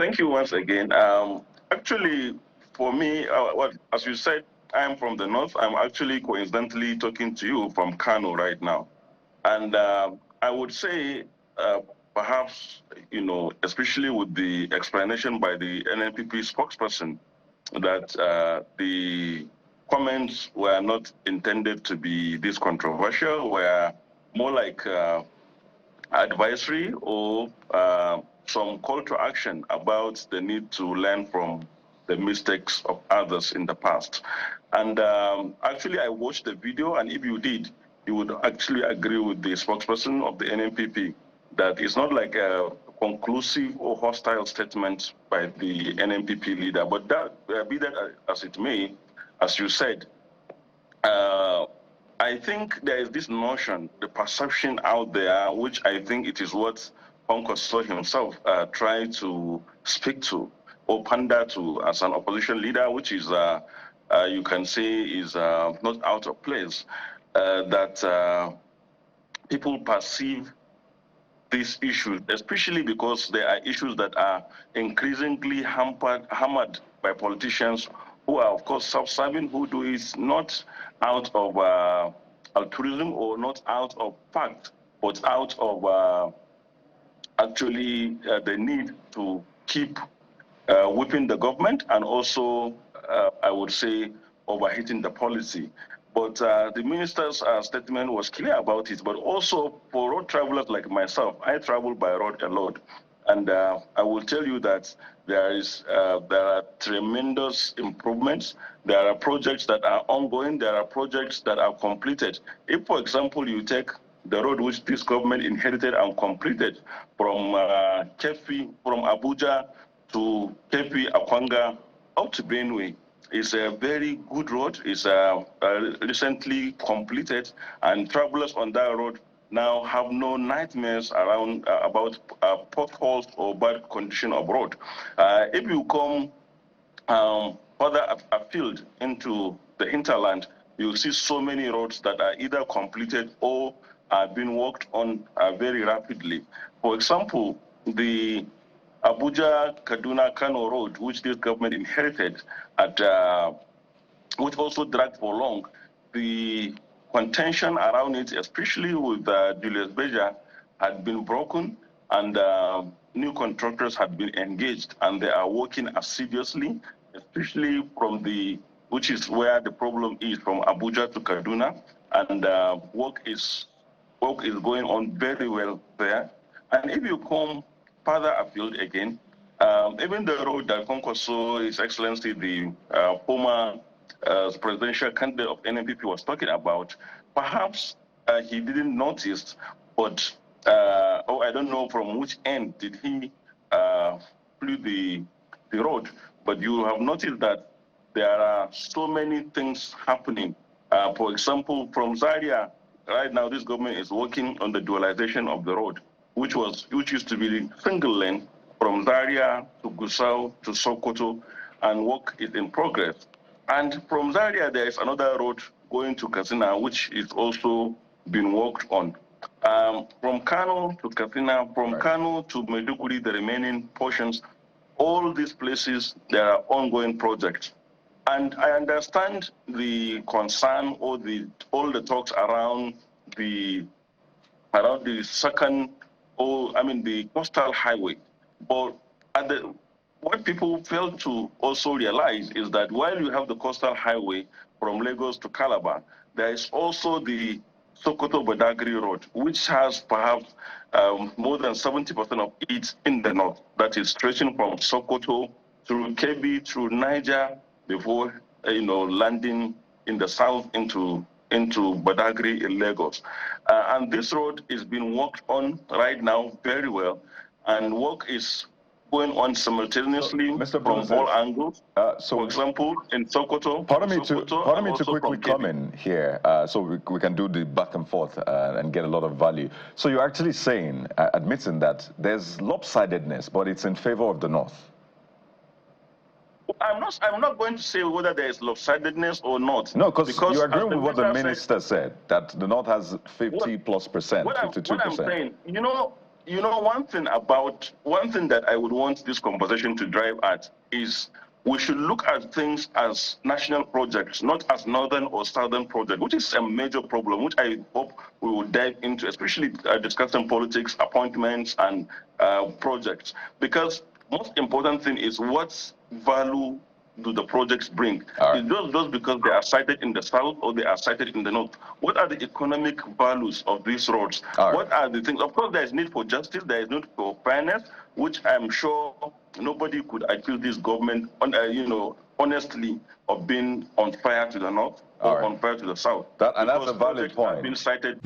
Thank you once again. Actually, for me, as you said, I'm from the north. I'm actually coincidentally talking to you from Kano right now. And I would say, perhaps, especially with the explanation by the NNPP spokesperson, that the comments were not intended to be this controversial, were more like advisory or some call to action about the need to learn from the mistakes of others in the past. And actually, I watched the video, and if you did, you would actually agree with the spokesperson of the NNPP that it's not like a conclusive or hostile statement by the NNPP leader. But that, be that as it may, as you said, I think there is this notion, the perception out there, which I think it is what Kwankwaso himself tried to speak to or pander to as an opposition leader, which is, you can say, is not out of place, that people perceive these issues, especially because there are issues that are increasingly hammered by politicians who are, of course, self-serving, who do it not out of altruism or not out of fact, but out of actually the need to keep whipping the government and also, I would say, overheating the policy. But the minister's statement was clear about it. But also for road travelers like myself, I travel by road a lot. And I will tell you that there are tremendous improvements. There are projects that are ongoing. There are projects that are completed. If, for example, you take the road which this government inherited and completed from Kefi, from Abuja to Kefi, Akwanga, up to Benue, is a very good road. It's recently completed, and travelers on that road now have no nightmares around about potholes or bad condition of road. If you come further afield into the hinterland, you'll see so many roads that are either completed or are being worked on very rapidly. For example, the Abuja-Kaduna-Kano road, which this government inherited, which also dragged for long, the contention around it, especially with Julius Beja, had been broken, and new contractors had been engaged, and they are working assiduously, especially from which is where the problem is, from Abuja to Kaduna, and work is going on very well there. And if you come further afield again, even the road that Kwankwaso, His Excellency, the former presidential candidate of NNPP was talking about, perhaps he didn't notice, but I don't know from which end did he flew the road, but you have noticed that there are so many things happening. For example, from Zaria, right now this government is working on the dualization of the road, which used to be single lane from Zaria to Gusau to Sokoto, and work is in progress. And from Zaria, there is another road going to Katsina, which is also being worked on. From Kano to Katsina, from Kano to Maiduguri, the remaining portions, all these places, there are ongoing projects. And I understand the concern or all the talks around the second, the coastal highway. But what people fail to also realize is that while you have the coastal highway from Lagos to Calabar, there is also the Sokoto-Badagry road, which has perhaps more than 70% of it in the north. That is stretching from Sokoto through Kebbi, through Niger, before landing in the south into Badagry in Lagos. And this road is being worked on right now very well, and work is going on simultaneously from all angles. For example, in Sokoto. Pardon me to quickly come in here, so we can do the back and forth and get a lot of value. So you're actually saying, admitting that there's lopsidedness, but it's in favor of the North. I'm not going to say whether there is lopsidedness or not. No, because you're agreeing with what the minister said, that the North has 50+%, 52%. What I'm saying, you know, one thing that I would want this conversation to drive at is we should look at things as national projects, not as northern or southern projects, which is a major problem, which I hope we will dive into, especially discussing politics, appointments, and projects. Because most important thing is what value do the projects bring? Right. It's just because they are cited in the south or they are cited in the north. What are the economic values of these roads? Right. What are the things? Of course, there is need for justice, there is need for fairness, which I'm sure nobody could accuse this government, honestly, of being unfair to the north or unfair to the south. And that's a valid point. Have been cited.